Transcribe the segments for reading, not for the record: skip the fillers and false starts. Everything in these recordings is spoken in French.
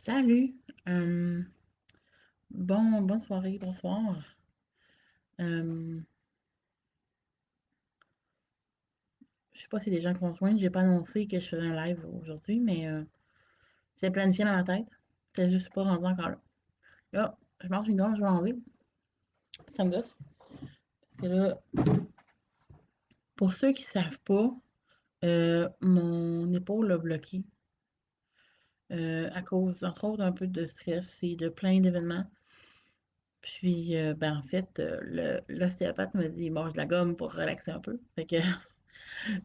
Salut! Euh, bonne soirée, bonsoir. Euh, je sais pas si les gens vont se joindre, j'ai pas annoncé que je faisais un live aujourd'hui, mais c'est planifié dans ma tête. C'est juste pas rendu encore là. Là, je marche une gomme, je vais enlever. Ça me gosse. Parce que là, pour ceux qui savent pas, mon épaule a bloqué à cause, entre autres, un peu de stress et de plein d'événements. Puis, ben, en fait, l'ostéopathe m'a dit, mange de la gomme pour relaxer un peu. Fait que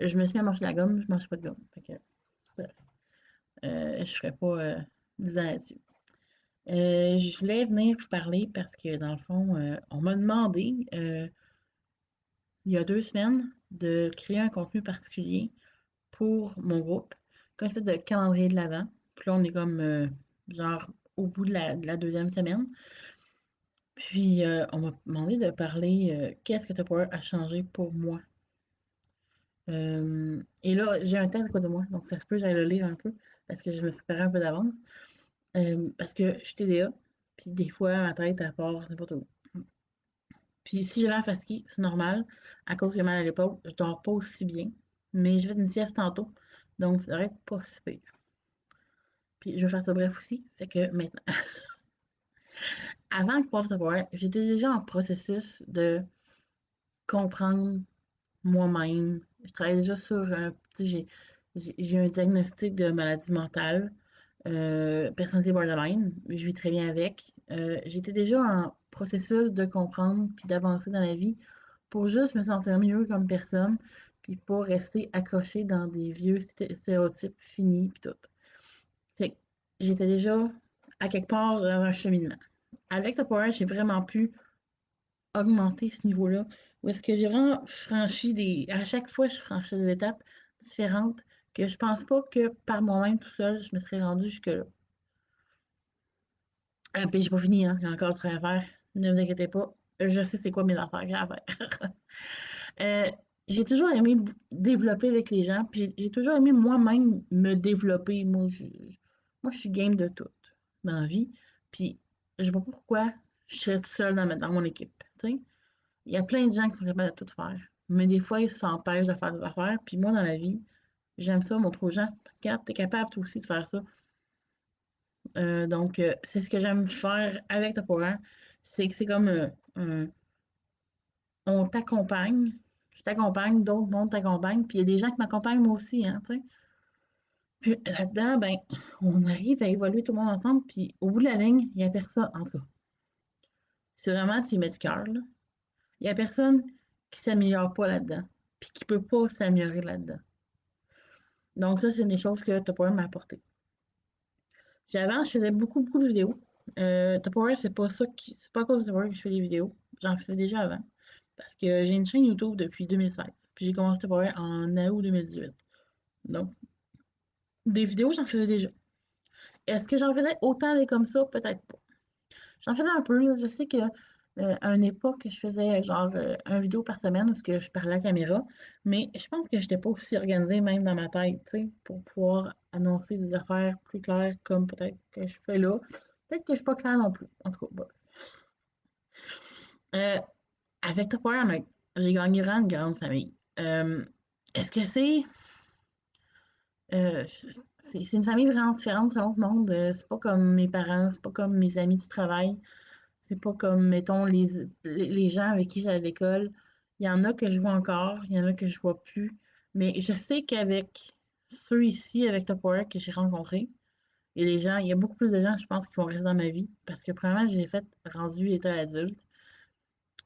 je me suis mis à manger de la gomme, je mange pas de gomme. Fait que, bref, je ferai pas 10 ans là-dessus. Je voulais venir vous parler parce que, dans le fond, on m'a demandé, il y a 2 semaines, de créer un contenu particulier pour mon groupe. Comme fait de calendrier de l'avant. Puis là, on est comme, genre, au bout de la deuxième semaine. Puis, on m'a demandé de parler qu'est-ce que Tupperware a changé pour moi. Et là, j'ai un texte à côté de moi, donc ça se peut que j'aille le lire un peu, parce que je me préparais un peu d'avance. Parce que je suis TDA, puis des fois, ma tête, elle part n'importe où. Puis si j'ai l'air fatiguée, c'est normal, à cause que j'ai mal à l'épaule, je dors pas aussi bien, mais j'ai fait une sieste tantôt, donc ça devrait être pas si pire. Puis je vais faire ça bref aussi, fait que maintenant, avant de pouvoir savoir, j'étais déjà en processus de comprendre moi-même. Je travaille déjà sur tu sais, j'ai un diagnostic de maladie mentale, personnalité borderline. Je vis très bien avec. J'étais déjà en processus de comprendre puis d'avancer dans la vie pour juste me sentir mieux comme personne, puis pas rester accroché dans des vieux stéréotypes finis puis tout. Fait que j'étais déjà à quelque part dans un cheminement. Avec le Power, j'ai vraiment pu augmenter ce niveau-là, où est-ce que j'ai vraiment franchi des... À chaque fois, je franchis des étapes différentes que je pense pas que par moi-même tout seul, je me serais rendu jusque-là. Puis j'ai pas fini, hein. J'ai encore du travail à faire. Ne vous inquiétez pas. Je sais c'est quoi mes affaires que j'ai à faire. Euh, j'ai toujours aimé développer avec les gens, puis j'ai toujours aimé moi-même me développer. Moi, je suis game de tout dans la vie. Puis je sais pas pourquoi je serais toute seule dans mon équipe. Tu sais? Il y a plein de gens qui sont capables de tout faire. Mais des fois, ils s'empêchent de faire des affaires. Puis moi, dans la vie, j'aime ça, montrer aux gens, regarde, t'es capable toi aussi de faire ça. Donc, c'est ce que j'aime faire avec Temporaire. C'est que c'est comme on t'accompagne, je t'accompagne, d'autres mondes t'accompagnent, puis il y a des gens qui m'accompagnent moi aussi, hein, tu sais. Puis là-dedans, ben, on arrive à évoluer tout le monde ensemble, puis au bout de la ligne, il n'y a personne, en tout cas, si vraiment tu y mets du cœur, là, il n'y a personne qui s'améliore pas là-dedans, puis qui peut pas s'améliorer là-dedans. Donc ça, c'est des choses que Tupperware m'a apporté. Avant, je faisais beaucoup de vidéos. Tupperware, c'est pas à cause de Tupperware que je fais des vidéos. J'en faisais déjà avant. Parce que j'ai une chaîne YouTube depuis 2016. Puis j'ai commencé Tupperware en août 2018. Donc, des vidéos, j'en faisais déjà. Est-ce que j'en faisais autant des comme ça? Peut-être pas. J'en faisais un peu, là. Je sais que à une époque, je faisais genre un vidéo par semaine parce que je parlais à la caméra, mais je pense que je n'étais pas aussi organisée même dans ma tête, tu sais, pour pouvoir annoncer des affaires plus claires comme peut-être que je fais là. Peut-être que je suis pas claire non plus. En tout cas, bon. Euh, avec Tupperware, mec, j'ai gagné vraiment une grande famille. Est-ce que euh, c'est une famille vraiment différente selon le monde. C'est pas comme mes parents, c'est pas comme mes amis du travail. C'est pas comme, mettons, les gens avec qui j'allais à l'école. Il y en a que je vois encore, il y en a que je vois plus. Mais je sais qu'avec ceux ici, avec Tupperware que j'ai rencontrés, il y a beaucoup plus de gens, je pense, qui vont rester dans ma vie. Parce que, premièrement, je les ai fait rendu état adulte.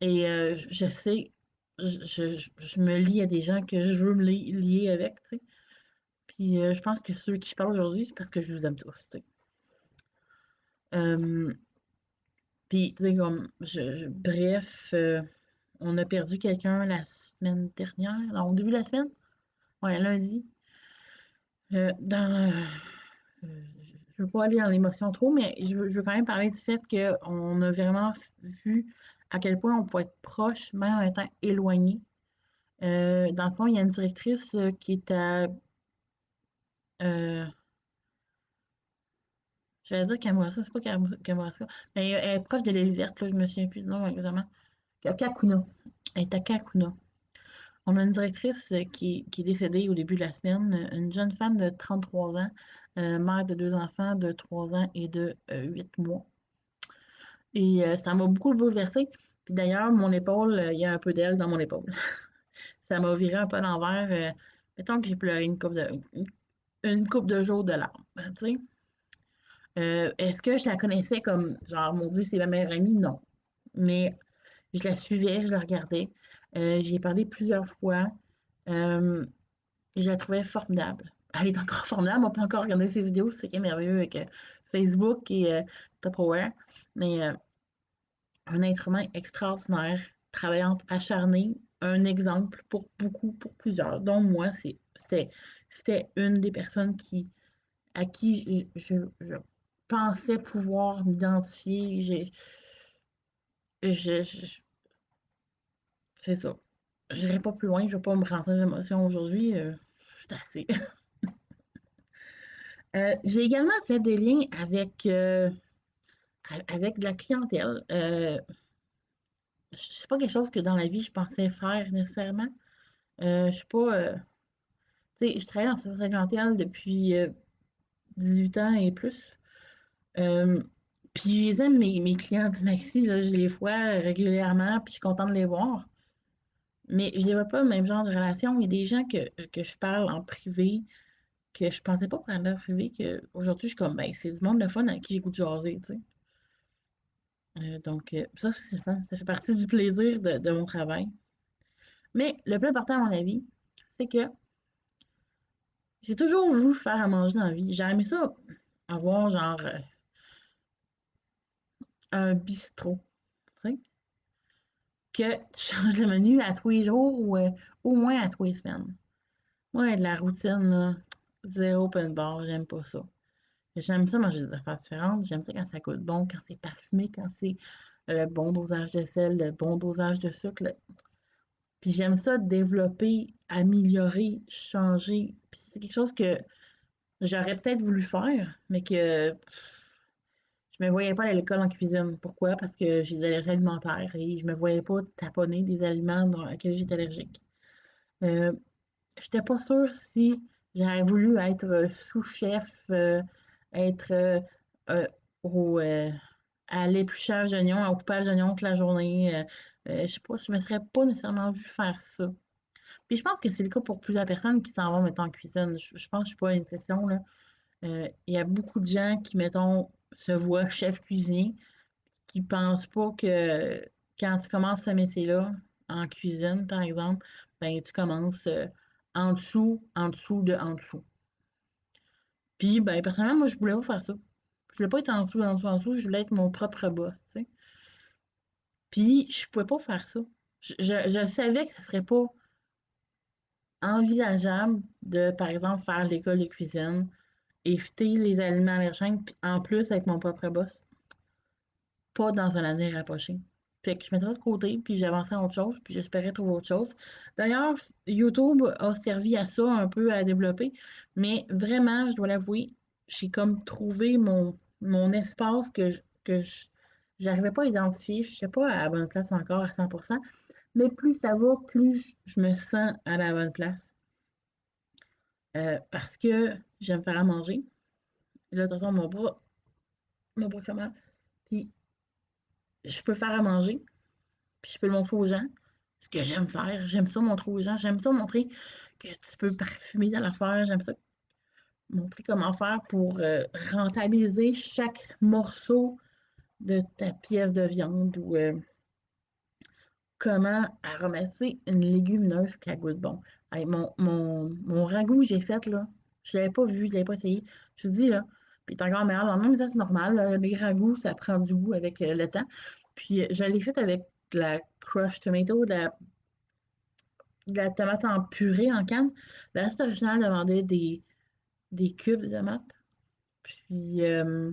Et je sais, je me lie à des gens que je veux me lier avec, tu sais. Puis je pense que ceux qui parlent aujourd'hui, c'est parce que je vous aime tous, tu sais. Euh, Puis, tu sais, comme, bref, on a perdu quelqu'un la semaine dernière, non, au début de la semaine, ouais, lundi. Je veux pas aller dans l'émotion trop, mais je veux quand même parler du fait qu'on a vraiment vu à quel point on peut être proche, même en étant éloigné. Dans le fond, il y a une directrice qui est à, euh, J'allais dire Kamouraska, c'est pas Kamouraska. Mais elle est proche de l'île verte, là, je me souviens plus du nom exactement. Kakuna. Elle est à Kakuna. On a une directrice qui est décédée au début de la semaine, une jeune femme de 33 ans, mère de deux enfants de 3 ans et de 8 mois. Et ça m'a beaucoup bouleversée. Puis d'ailleurs, mon épaule, il y a un peu d'elle dans mon épaule. Ça m'a viré un peu à l'envers. Mettons que j'ai pleuré une couple de jours de larmes. Tu sais. Est-ce que je la connaissais comme, genre, mon Dieu, c'est ma meilleure amie? Non. Mais je la suivais, je la regardais. J'y ai parlé plusieurs fois. Euh, je la trouvais formidable. Elle est encore formidable. On peut encore regarder ses vidéos. C'est qui est merveilleux avec Facebook et Tupperware. Mais un être humain extraordinaire, travaillante, acharnée, un exemple pour beaucoup, pour plusieurs, dont moi, c'était une des personnes à qui je pensais pouvoir m'identifier. Je- c'est ça. Je n'irai pas plus loin, je ne vais pas me rentrer dans l'émotion aujourd'hui. Je suis assez. J'ai également fait des liens avec de la clientèle. C'est pas quelque chose que dans la vie je pensais faire nécessairement. Je suis pas. Tu sais, je travaille dans le service à la clientèle depuis 18 ans et plus. Euh, Puis j'aime mes clients du Maxi, là, je les vois régulièrement, puis je suis contente de les voir. Mais je ne développe pas le même genre de relation. Il y a des gens que je parle en privé, que je pensais pas parler en privé, que aujourd'hui je suis comme, ben, c'est du monde de fun avec qui j'ai goût de jaser, tu sais. Donc, ça, c'est le fun. Ça fait partie du plaisir de mon travail. Mais le plus important, à mon avis, c'est que j'ai toujours voulu faire à manger dans la vie. J'ai aimé ça, avoir genre un bistrot, tu sais, que tu changes le menu à tous les jours ou au moins à tous les semaines. Moi, de la routine, là, zéro open bar, j'aime pas ça. J'aime ça manger des affaires différentes. J'aime ça quand ça coûte bon, quand c'est parfumé, quand c'est le bon dosage de sel, le bon dosage de sucre. Puis j'aime ça développer, améliorer, changer. Puis c'est quelque chose que j'aurais peut-être voulu faire, mais que je me voyais pas aller à l'école en cuisine. Pourquoi? Parce que j'ai des allergies alimentaires et je me voyais pas taponner des aliments dans lesquels j'étais allergique. Euh, J'étais pas sûre si j'aurais voulu être sous-chef, être euh, au, à l'épluchage d'oignons, au coupage d'oignons toute la journée. Je sais pas, je me serais pas nécessairement vue faire ça. Puis je pense que c'est le cas pour plusieurs personnes qui s'en vont mettre en cuisine. Je pense que je suis pas une exception, là. Il y a beaucoup de gens qui, mettons, se voient chef cuisinier, qui pensent pas que quand tu commences ce métier-là, en cuisine, par exemple, ben tu commences en dessous, en dessous de en dessous. Puis, ben, personnellement, moi, je voulais pas faire ça. Je voulais pas être en dessous, en dessous, en dessous, je voulais être mon propre boss, tu sais. Puis, je pouvais pas faire ça. Je savais que ce serait pas envisageable de, par exemple, faire l'école de cuisine, éviter les aliments allergènes, puis en plus être mon propre boss, pas dans un avenir rapproché. Fait que je mettais ça de côté, puis j'avançais à autre chose, puis j'espérais trouver autre chose. D'ailleurs, YouTube a servi à ça un peu à développer, mais vraiment, je dois l'avouer, j'ai comme trouvé mon espace j'arrivais pas à identifier, je sais pas à la bonne place encore à 100%, mais plus ça va, plus je me sens à la bonne place. Parce que j'aime faire à manger. Là, attention, mon bras comment? Puis je peux faire à manger, puis je peux le montrer aux gens. Ce que j'aime faire, j'aime ça montrer aux gens, j'aime ça montrer que tu peux parfumer dans l'affaire, j'aime ça montrer comment faire pour rentabiliser chaque morceau de ta pièce de viande ou comment aromater une légumineuse qui a goûte bon. Hey, mon ragoût que j'ai fait, là, je l'avais pas vu, je l'avais pas essayé. Je te dis, là, puis il est encore meilleur. Alors, même ça, c'est normal. Là, les ragoûts, ça prend du goût avec le temps. Puis, je l'ai fait avec de la crushed tomato, de la tomate en purée en canne. La recette originale demandait des cubes de tomates. Puis, je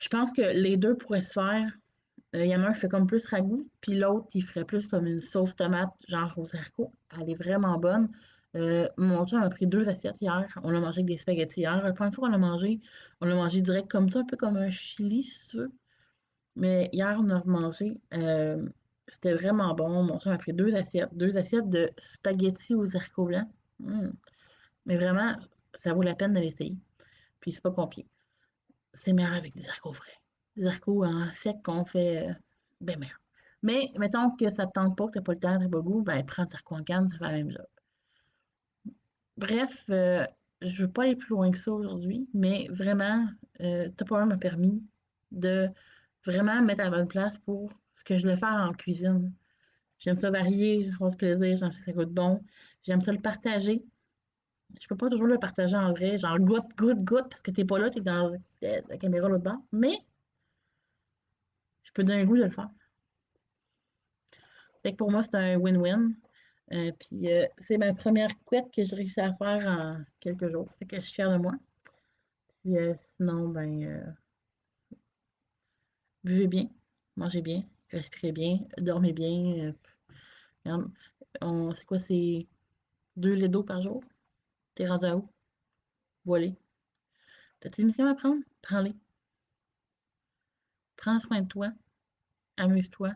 pense que les deux pourraient se faire. Il y en a un qui fait comme plus ragoût, puis l'autre, il ferait plus comme une sauce tomate, genre aux haricots. Elle est vraiment bonne. Mon chum a pris deux assiettes hier. On a mangé avec des spaghettis hier. La première fois on l'a mangé direct comme ça, un peu comme un chili, si tu veux. Mais hier, on a mangé. C'était vraiment bon. Mon chum a pris deux assiettes de spaghettis aux haricots blancs. Mm. Mais vraiment, ça vaut la peine de l'essayer. Puis c'est pas compliqué. C'est meilleur avec des haricots frais. Des haricots en sec qu'on fait bien meilleur. Mais mettons que ça te tente pas, que t'as pas le temps, t'as pas le goût, ben prends des haricots en canne, ça fait la même job. Bref, je veux pas aller plus loin que ça aujourd'hui, mais vraiment, Tupperware m'a permis de vraiment me mettre à la bonne place pour ce que je voulais faire en cuisine. J'aime ça varier, je prends du plaisir, j'aime ça que ça goûte bon. J'aime ça le partager. Je peux pas toujours le partager en vrai, genre goûte, goûte, goûte, parce que t'es pas là, t'es dans la caméra l'autre bas. Mais je peux donner le goût de le faire. Fait que pour moi, c'est un win-win. Puis c'est ma première couette que j'ai réussi à faire en quelques jours. Fait que je suis fière de moi. Puis sinon, ben, buvez bien, mangez bien, respirez bien, dormez bien. Regarde, c'est quoi, c'est 2 litres d'eau par jour? T'es rendu à où? Voilà. T'as-tu des médicaments à prendre? Prends-les. Prends soin de toi. Amuse-toi.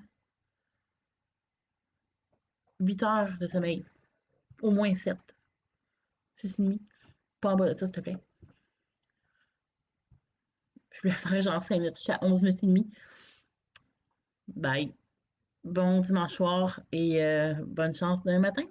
8 heures de sommeil. Au moins 7. 6 et demi. Pas en bas de ça, s'il te plaît. Je le ferai genre 5 minutes. Je suis à 11 minutes et demie. Bye. Bon dimanche soir et bonne chance demain matin.